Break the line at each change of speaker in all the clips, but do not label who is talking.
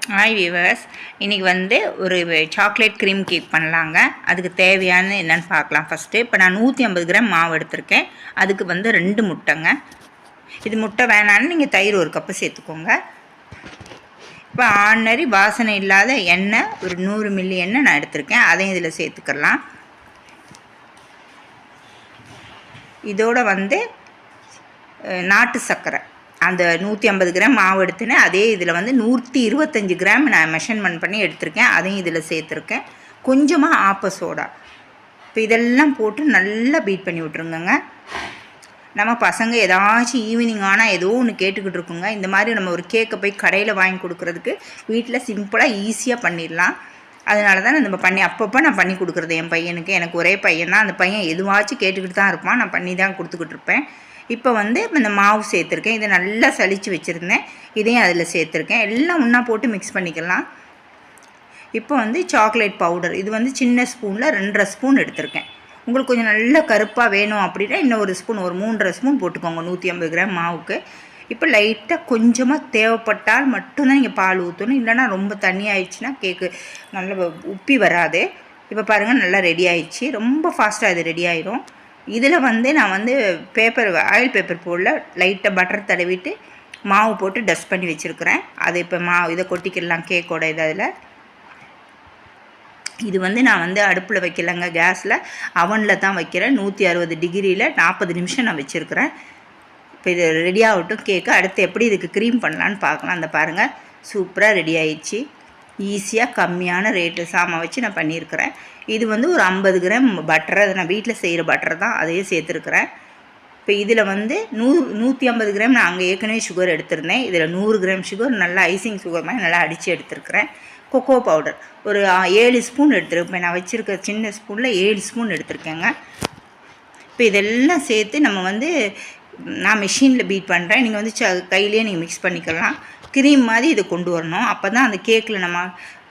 Hi viewers, இன்றைக்கி வந்து ஒரு சாக்லேட் க்ரீம் கேக் பண்ணலாங்க. அதுக்கு தேவையான என்னென்னு பார்க்கலாம். ஃபஸ்ட்டு இப்போ நான் 150 கிராம் மாவு எடுத்திருக்கேன். அதுக்கு வந்து 2 முட்டைங்க. இது முட்டை வேணான்னு நீங்கள் தயிர் 1 கப்பு சேர்த்துக்கோங்க. இப்போ ஆர்டினரி வாசனை இல்லாத எண்ணெய் ஒரு 100 மில்லி எண்ணெய் நான் எடுத்திருக்கேன். அதையும் இதில் சேர்த்துக்கலாம். இதோட வந்து நாட்டு சர்க்கரை அந்த 150 கிராம் மாவு எடுத்துனேன். அதே இதில் வந்து 125 கிராம் நான் மெஷர்மெண்ட் பண்ணி எடுத்திருக்கேன். அதையும் இதில் சேர்த்துருக்கேன். கொஞ்சமாக ஆப்ப சோடா. இப்போ இதெல்லாம் போட்டு நல்லா பீட் பண்ணி விட்ருங்க. நம்ம பசங்க ஏதாச்சும் ஈவினிங் ஆனால் ஏதோ ஒன்று கேட்டுக்கிட்டு இருக்குங்க. இந்த மாதிரி நம்ம ஒரு கேக்கை போய் கடையில் வாங்கி கொடுக்குறதுக்கு வீட்டில் சிம்பிளாக ஈஸியாக பண்ணிடலாம். அதனால தான் நம்ம அப்பப்போ நான் பண்ணி கொடுக்குறது என் பையனுக்கு. எனக்கு ஒரே பையன் தான். அந்த பையன் எதுவாச்சும் கேட்டுக்கிட்டு தான் இருப்பான். நான் பண்ணி தான் கொடுத்துக்கிட்டு இருப்பேன். இப்போ வந்து இந்த மாவு சேர்த்துருக்கேன். இதை நல்லா சலித்து வச்சுருந்தேன். இதையும் அதில் சேர்த்துருக்கேன். எல்லாம் ஒன்றா போட்டு மிக்ஸ் பண்ணிக்கலாம். இப்போ வந்து சாக்லேட் பவுடர், இது வந்து சின்ன ஸ்பூனில் 2.5 ஸ்பூன் எடுத்திருக்கேன். உங்களுக்கு கொஞ்சம் நல்ல கருப்பாக வேணும் அப்படின்னா இன்னும் ஒரு ஸ்பூன், ஒரு 3.5 ஸ்பூன் போட்டுக்கோங்க 150 கிராம் மாவுக்கு. இப்போ லைட்டாக கொஞ்சமாக தேவைப்பட்டால் மட்டும்தான் நீங்கள் பால் ஊற்றணும். இல்லைனா ரொம்ப தண்ணி ஆயிடுச்சுன்னா கேக்கு நல்லா உப்பி வராது. இப்போ பாருங்கள், நல்லா ரெடி ஆயிடுச்சு. ரொம்ப ஃபாஸ்ட்டாக இது ரெடி ஆயிடும். இதில் வந்து நான் வந்து ஆயில் பேப்பர் போடல, லைட்டாக பட்டர் தடவிட்டு மாவு போட்டு டஸ்ட் பண்ணி வச்சுருக்கிறேன். அது இப்போ இதை கொட்டிக்கிடலாம் கேக்கோட இதில். இது வந்து நான் வந்து அடுப்பில் வைக்கலைங்க, கேஸில் அவனில் தான் வைக்கிறேன். 160 டிகிரியில் 40 நிமிஷம் நான் வச்சுருக்கிறேன். இப்போ இது ரெடி ஆகட்டும் கேக்கு. அடுத்து எப்படி இதுக்கு க்ரீம் பண்ணலான்னு பார்க்கலாம். அந்த பாருங்கள், சூப்பராக ரெடி ஆயிடுச்சு. ஈஸியாக கம்மியான ரேட்டு சாமான் வச்சு நான் பண்ணியிருக்கிறேன். இது வந்து ஒரு 50 கிராம் பட்டர், அதை நான் வீட்டில் செய்கிற பட்டர் தான், அதையே சேர்த்துருக்குறேன். இப்போ இதில் வந்து 150 கிராம் நான் அங்கே ஏற்கனவே சுகர் எடுத்திருந்தேன். இதில் 100 கிராம் சுகர் நல்லா ஐசிங் சுகர் மாதிரி நல்லா அடித்து எடுத்துருக்கிறேன். கொக்கோ பவுடர் ஒரு 7 ஸ்பூன் எடுத்துருப்பேன். நான் வச்சுருக்க சின்ன ஸ்பூனில் 7 ஸ்பூன் எடுத்துருக்கேங்க. இப்போ இதெல்லாம் சேர்த்து நம்ம வந்து நான் மிஷினில் பீட் பண்ணுறேன். நீங்கள் வந்து கையிலேயே நீங்கள் மிக்ஸ் பண்ணிக்கலாம். க்ரீம் மாதிரி இதை கொண்டு வரணும். அப்போ தான் அந்த கேக்கில் நம்ம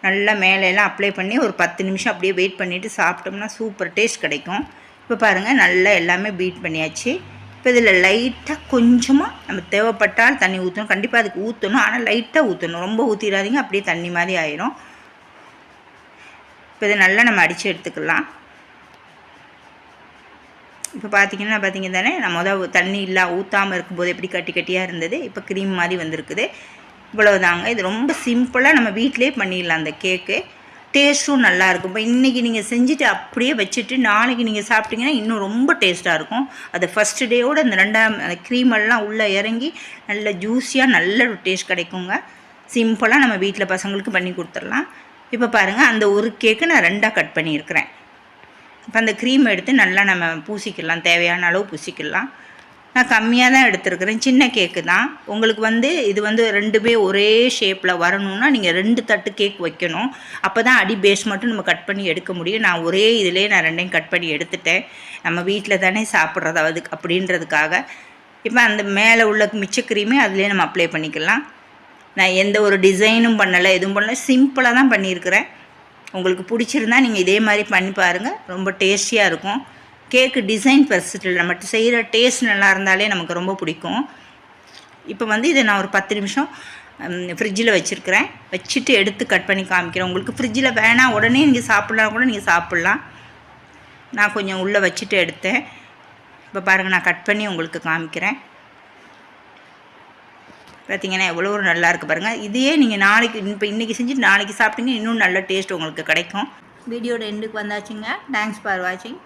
நல்லா மேலெல்லாம் அப்ளை பண்ணி ஒரு 10 நிமிஷம் அப்படியே வெயிட் பண்ணிவிட்டு சாப்பிட்டோம்னா சூப்பர் டேஸ்ட் கிடைக்கும். இப்போ பாருங்கள், நல்லா எல்லாமே பீட் பண்ணியாச்சு. இப்போ இதில் லைட்டாக கொஞ்சமாக நம்ம தேவைப்பட்டால் தண்ணி ஊற்றணும். கண்டிப்பாக அதுக்கு ஊற்றணும், ஆனால் லைட்டாக ஊற்றணும். ரொம்ப ஊற்றிடாதீங்க, அப்படியே தண்ணி மாதிரி ஆயிரும். இப்போ இதை நல்லா நம்ம அடித்து எடுத்துக்கலாம். இப்போ பார்த்தீங்க தானே, நம்ம தண்ணி ஊற்றாமல் இருக்கும்போது எப்படி கட்டி கட்டியாக இருந்தது, இப்போ க்ரீம் மாதிரி வந்திருக்குது. இவ்வளவுதாங்க. இது ரொம்ப சிம்பிளாக நம்ம வீட்டிலே பண்ணிடலாம். அந்த கேக்கு டேஸ்ட்டும் நல்லாயிருக்கும். இப்போ இன்றைக்கி நீங்கள் செஞ்சுட்டு அப்படியே வச்சுட்டு நாளைக்கு நீங்கள் சாப்பிட்டீங்கன்னா இன்னும் ரொம்ப டேஸ்ட்டாக இருக்கும். அது ஃபஸ்ட்டு டேயோடு அந்த அந்த க்ரீமெல்லாம் உள்ளே இறங்கி நல்ல ஜூஸியாக நல்ல ஒரு டேஸ்ட் கிடைக்குங்க. சிம்பிளாக நம்ம வீட்டில் பசங்களுக்கு பண்ணி கொடுத்துடலாம். இப்போ பாருங்கள், அந்த ஒரு கேக்கு நான் 2ஆக கட் பண்ணியிருக்கிறேன். இப்போ அந்த க்ரீம் எடுத்து நல்லா நம்ம பூசிக்கலாம், தேவையான அளவு பூசிக்கலாம். நான் கம்மியாக தான் எடுத்துருக்கிறேன், சின்ன கேக்கு தான். உங்களுக்கு வந்து இது வந்து 2 ஒரே ஷேப்பில் வரணும்னா நீங்கள் 2 தட்டு கேக் வைக்கணும். அப்போ தான் அடி பேஸ் மட்டும் நம்ம கட் பண்ணி எடுக்க முடியும். நான் ஒரே இதிலே நான் 2ஐயும் கட் பண்ணி எடுத்துட்டேன். நம்ம வீட்டில் தானே சாப்பிட்றது அதுக்கு அப்படின்றதுக்காக. இப்போ அந்த மேலே உள்ள மிச்ச க்ரீமே அதிலே நம்ம அப்ளை பண்ணிக்கலாம். நான் எந்த ஒரு டிசைனும் பண்ணலை, எதுவும் பண்ணலை, சிம்பிளாக தான் பண்ணியிருக்கிறேன். உங்களுக்கு பிடிச்சிருந்தா நீங்கள் இதே மாதிரி பண்ணி பாருங்கள். ரொம்ப டேஸ்டியாக இருக்கும். கேக்கு டிசைன் பெருசிட்டு நம்ம செய்கிற டேஸ்ட் நல்லா இருந்தாலே நமக்கு ரொம்ப பிடிக்கும். இப்போ வந்து இதை நான் ஒரு 10 நிமிஷம் ஃப்ரிட்ஜில் வச்சுருக்கிறேன். வச்சுட்டு எடுத்து கட் பண்ணி காமிக்கிறேன். உங்களுக்கு ஃப்ரிட்ஜில் வேணாம் உடனே நீங்கள் சாப்பிட்லாம் கூட நீங்கள் சாப்பிட்லாம். நான் கொஞ்சம் உள்ளே வச்சுட்டு எடுத்தேன். இப்போ பாருங்கள், நான் கட் பண்ணி உங்களுக்கு காமிக்கிறேன். பார்த்திங்கன்னா எவ்வளோ ஒரு நல்லா இருக்குது பாருங்கள். இதையே நீங்கள் நாளைக்கு இப்போ இன்றைக்கி செஞ்சுட்டு நாளைக்கு சாப்பிட்டீங்க இன்னும் நல்ல டேஸ்ட் உங்களுக்கு கிடைக்கும். வீடியோட எண்டுக்கு வந்தாச்சுங்க. தேங்க்ஸ் ஃபார் வாட்சிங்.